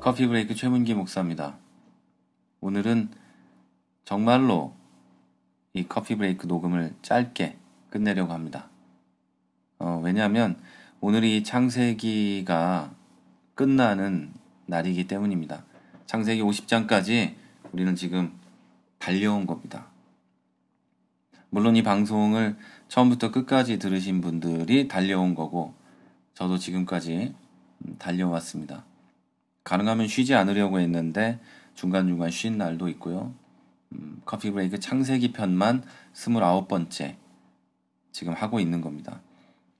커피 브레이크 최문기 목사입니다. 오늘은 정말로 이 커피 브레이크 녹음을 짧게 끝내려고 합니다. 왜냐하면 오늘이 창세기가 끝나는 날이기 때문입니다. 창세기 50장까지 우리는 지금 달려온 겁니다. 물론 이 방송을 처음부터 끝까지 들으신 분들이 달려온 거고 저도 지금까지 달려왔습니다. 가능하면 쉬지 않으려고 했는데 중간중간 쉰 날도 있고요. 커피 브레이크 창세기 편만 29번째 지금 하고 있는 겁니다.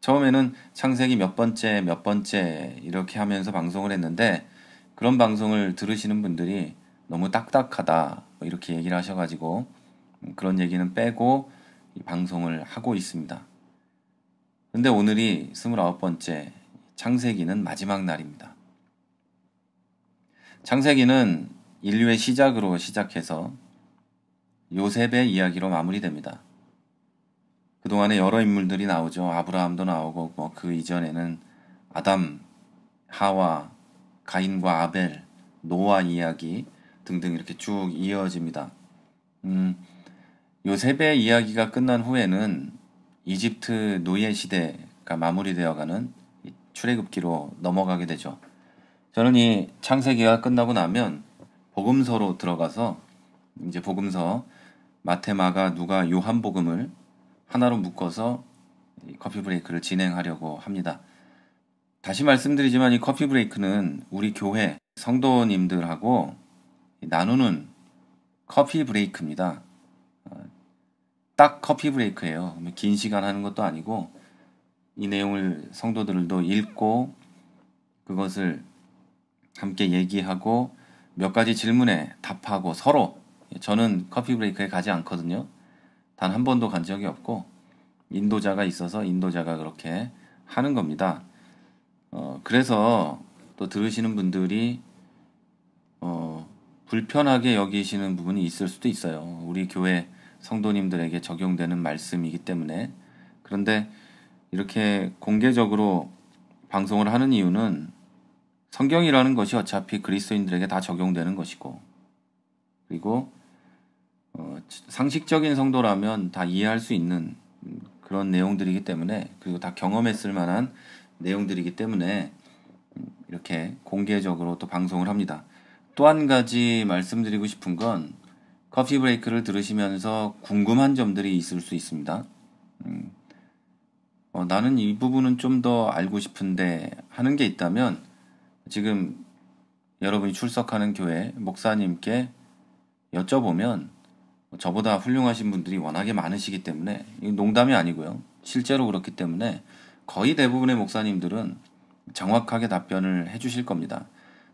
처음에는 창세기 몇 번째 이렇게 하면서 방송을 했는데 그런 방송을 들으시는 분들이 너무 딱딱하다 이렇게 얘기를 하셔가지고 그런 얘기는 빼고 이 방송을 하고 있습니다. 근데 오늘이 29번째 창세기는 마지막 날입니다. 창세기는 인류의 시작으로 시작해서 요셉의 이야기로 마무리됩니다. 그동안에 여러 인물들이 나오죠. 아브라함도 나오고 그 이전에는 아담, 하와, 가인과 아벨, 노아 이야기 등등 이렇게 쭉 이어집니다. 요셉의 이야기가 끝난 후에는 이집트 노예 시대가 마무리되어가는 출애굽기로 넘어가게 되죠. 저는 이 창세기가 끝나고 나면 복음서로 들어가서 이제 복음서 마태, 마가, 누가, 요한복음을 하나로 묶어서 커피 브레이크를 진행하려고 합니다. 다시 말씀드리지만 이 커피 브레이크는 우리 교회 성도님들하고 나누는 커피 브레이크입니다. 딱 커피 브레이크예요. 긴 시간 하는 것도 아니고 이 내용을 성도들도 읽고 그것을 함께 얘기하고 몇 가지 질문에 답하고 서로 저는 커피 브레이크에 가지 않거든요. 단 한 번도 간 적이 없고 인도자가 있어서 인도자가 그렇게 하는 겁니다. 그래서 또 들으시는 분들이 불편하게 여기시는 부분이 있을 수도 있어요. 우리 교회 성도님들에게 적용되는 말씀이기 때문에. 그런데 이렇게 공개적으로 방송을 하는 이유는 성경이라는 것이 어차피 그리스도인들에게 다 적용되는 것이고 그리고 상식적인 성도라면 다 이해할 수 있는 그런 내용들이기 때문에 그리고 다 경험했을 만한 내용들이기 때문에 이렇게 공개적으로 또 방송을 합니다. 또 한 가지 말씀드리고 싶은 건 커피 브레이크를 들으시면서 궁금한 점들이 있을 수 있습니다. 나는 이 부분은 좀 더 알고 싶은데 하는 게 있다면 지금 여러분이 출석하는 교회 목사님께 여쭤보면 저보다 훌륭하신 분들이 워낙에 많으시기 때문에 농담이 아니고요. 실제로 그렇기 때문에 거의 대부분의 목사님들은 정확하게 답변을 해주실 겁니다.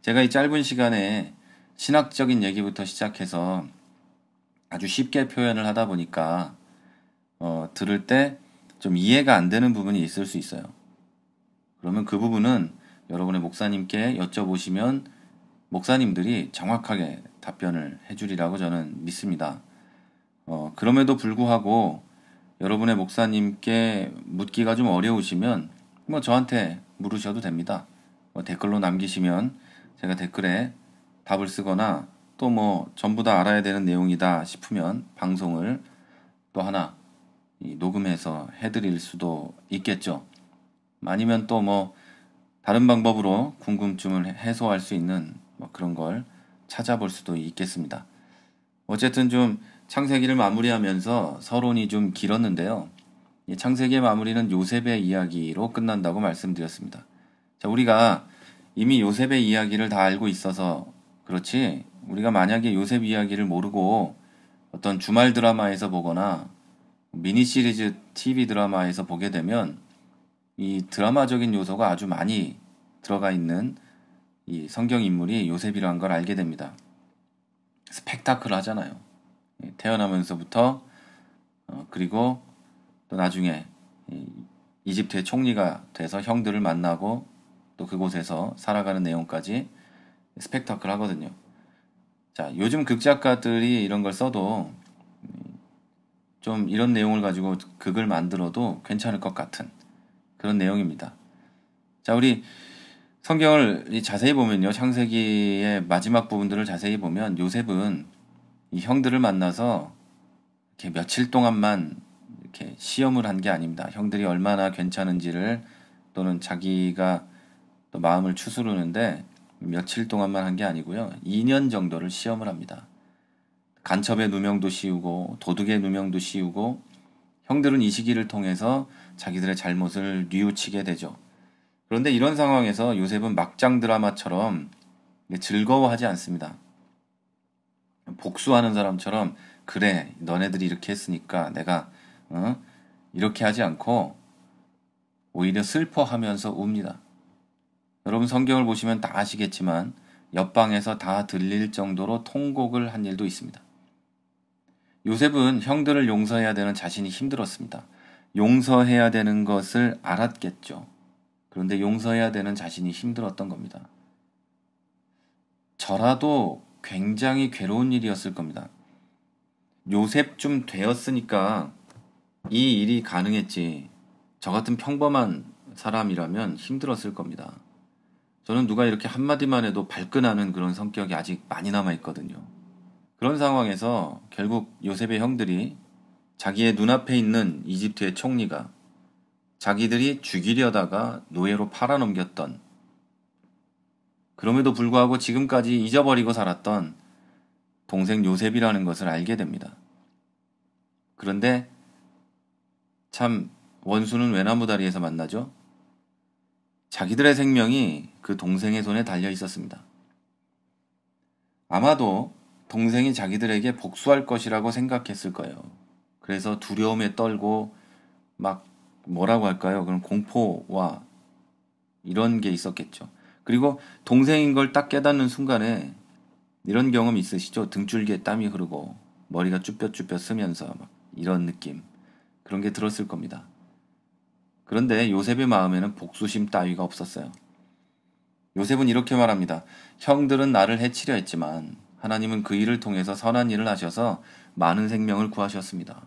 제가 이 짧은 시간에 신학적인 얘기부터 시작해서 아주 쉽게 표현을 하다 보니까 들을 때 좀 이해가 안 되는 부분이 있을 수 있어요. 그러면 그 부분은 여러분의 목사님께 여쭤보시면 목사님들이 정확하게 답변을 해주리라고 저는 믿습니다. 그럼에도 불구하고 여러분의 목사님께 묻기가 좀 어려우시면 저한테 물으셔도 됩니다. 댓글로 남기시면 제가 댓글에 답을 쓰거나 또 전부 다 알아야 되는 내용이다 싶으면 방송을 또 하나 녹음해서 해드릴 수도 있겠죠. 아니면 또 다른 방법으로 궁금증을 해소할 수 있는 그런 걸 찾아볼 수도 있겠습니다. 어쨌든 좀 창세기를 마무리하면서 서론이 좀 길었는데요. 이 창세기의 마무리는 요셉의 이야기로 끝난다고 말씀드렸습니다. 자, 우리가 이미 요셉의 이야기를 다 알고 있어서 그렇지 우리가 만약에 요셉 이야기를 모르고 어떤 주말 드라마에서 보거나 미니 시리즈 TV 드라마에서 보게 되면 이 드라마적인 요소가 아주 많이 들어가 있는 이 성경 인물이 요셉이라는 걸 알게 됩니다. 스펙타클 하잖아요. 태어나면서부터 그리고 또 나중에 이집트의 총리가 돼서 형들을 만나고 또 그곳에서 살아가는 내용까지 스펙타클 하거든요. 자, 요즘 극작가들이 이런 걸 써도 좀 이런 내용을 가지고 극을 만들어도 괜찮을 것 같은 그런 내용입니다. 자, 우리 성경을 자세히 보면요. 창세기의 마지막 부분들을 자세히 보면 요셉은 이 형들을 만나서 이렇게 며칠 동안만 이렇게 시험을 한 게 아닙니다. 형들이 얼마나 괜찮은지를 또는 자기가 또 마음을 추스르는데 며칠 동안만 한 게 아니고요. 2년 정도를 시험을 합니다. 간첩의 누명도 씌우고 도둑의 누명도 씌우고 형들은 이 시기를 통해서 자기들의 잘못을 뉘우치게 되죠. 그런데 이런 상황에서 요셉은 막장 드라마처럼 즐거워하지 않습니다. 복수하는 사람처럼 그래 너네들이 이렇게 했으니까 내가 이렇게 하지 않고 오히려 슬퍼하면서 웁니다. 여러분 성경을 보시면 다 아시겠지만 옆방에서 다 들릴 정도로 통곡을 한 일도 있습니다. 요셉은 형들을 용서해야 되는 자신이 힘들었습니다. 용서해야 되는 것을 알았겠죠. 그런데 용서해야 되는 자신이 힘들었던 겁니다. 저라도 굉장히 괴로운 일이었을 겁니다. 요셉쯤 되었으니까 이 일이 가능했지. 저 같은 평범한 사람이라면 힘들었을 겁니다. 저는 누가 이렇게 한마디만 해도 발끈하는 그런 성격이 아직 많이 남아있거든요. 그런 상황에서 결국 요셉의 형들이 자기의 눈앞에 있는 이집트의 총리가 자기들이 죽이려다가 노예로 팔아넘겼던 그럼에도 불구하고 지금까지 잊어버리고 살았던 동생 요셉이라는 것을 알게 됩니다. 그런데 참 원수는 외나무 다리에서 만나죠. 자기들의 생명이 그 동생의 손에 달려 있었습니다. 아마도 동생이 자기들에게 복수할 것이라고 생각했을 거예요. 그래서 두려움에 떨고 막 뭐라고 할까요? 그런 공포와 이런 게 있었겠죠. 그리고 동생인 걸 딱 깨닫는 순간에 이런 경험 있으시죠? 등줄기에 땀이 흐르고 머리가 쭈뼛쭈뼛 쓰면서 막 이런 느낌. 그런 게 들었을 겁니다. 그런데 요셉의 마음에는 복수심 따위가 없었어요. 요셉은 이렇게 말합니다. 형들은 나를 해치려 했지만 하나님은 그 일을 통해서 선한 일을 하셔서 많은 생명을 구하셨습니다.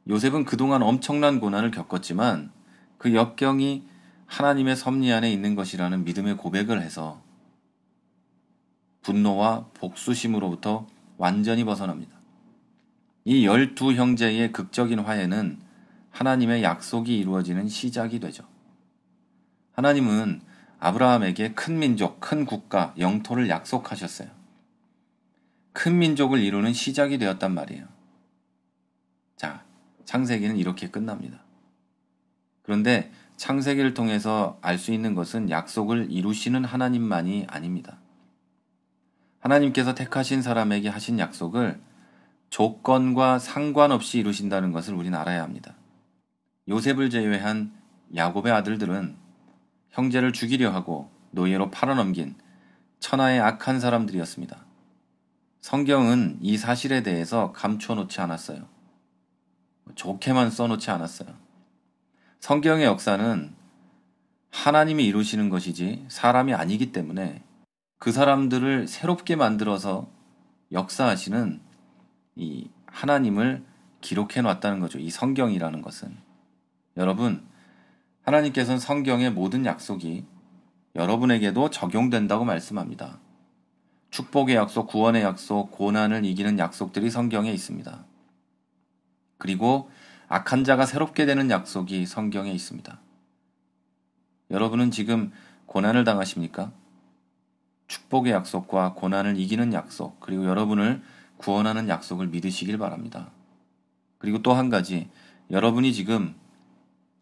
요셉은 그동안 엄청난 고난을 겪었지만 그 역경이 하나님의 섭리 안에 있는 것이라는 믿음의 고백을 해서 분노와 복수심으로부터 완전히 벗어납니다. 이 12형제의 극적인 화해는 하나님의 약속이 이루어지는 시작이 되죠. 하나님은 아브라함에게 큰 민족, 큰 국가, 영토를 약속하셨어요. 큰 민족을 이루는 시작이 되었단 말이에요. 자, 창세기는 이렇게 끝납니다. 그런데 창세기를 통해서 알 수 있는 것은 약속을 이루시는 하나님만이 아닙니다. 하나님께서 택하신 사람에게 하신 약속을 조건과 상관없이 이루신다는 것을 우리는 알아야 합니다. 요셉을 제외한 야곱의 아들들은 형제를 죽이려 하고 노예로 팔아넘긴 천하의 악한 사람들이었습니다. 성경은 이 사실에 대해서 감춰놓지 않았어요. 좋게만 써놓지 않았어요. 성경의 역사는 하나님이 이루시는 것이지 사람이 아니기 때문에 그 사람들을 새롭게 만들어서 역사하시는 이 하나님을 기록해 놨다는 거죠. 이 성경이라는 것은. 여러분, 하나님께서는 성경의 모든 약속이 여러분에게도 적용된다고 말씀합니다. 축복의 약속, 구원의 약속, 고난을 이기는 약속들이 성경에 있습니다. 그리고 악한 자가 새롭게 되는 약속이 성경에 있습니다. 여러분은 지금 고난을 당하십니까? 축복의 약속과 고난을 이기는 약속, 그리고 여러분을 구원하는 약속을 믿으시길 바랍니다. 그리고 또 한 가지, 여러분이 지금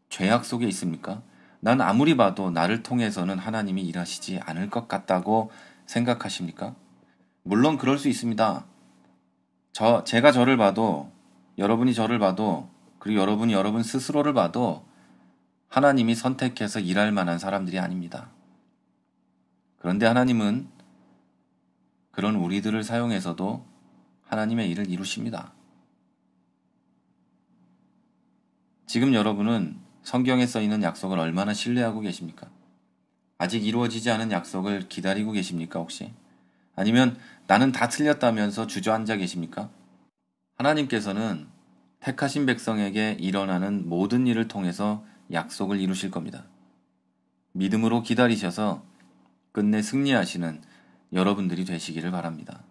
죄악 속에 있습니까? 난 아무리 봐도 나를 통해서는 하나님이 일하시지 않을 것 같다고 생각하십니까? 물론 그럴 수 있습니다. 제가 저를 봐도, 여러분이 저를 봐도, 그리고 여러분이 여러분 스스로를 봐도 하나님이 선택해서 일할 만한 사람들이 아닙니다. 그런데 하나님은 그런 우리들을 사용해서도 하나님의 일을 이루십니다. 지금 여러분은 성경에 써 있는 약속을 얼마나 신뢰하고 계십니까? 아직 이루어지지 않은 약속을 기다리고 계십니까, 혹시? 아니면 나는 다 틀렸다면서 주저앉아 계십니까? 하나님께서는 택하신 백성에게 일어나는 모든 일을 통해서 약속을 이루실 겁니다. 믿음으로 기다리셔서 끝내 승리하시는 여러분들이 되시기를 바랍니다.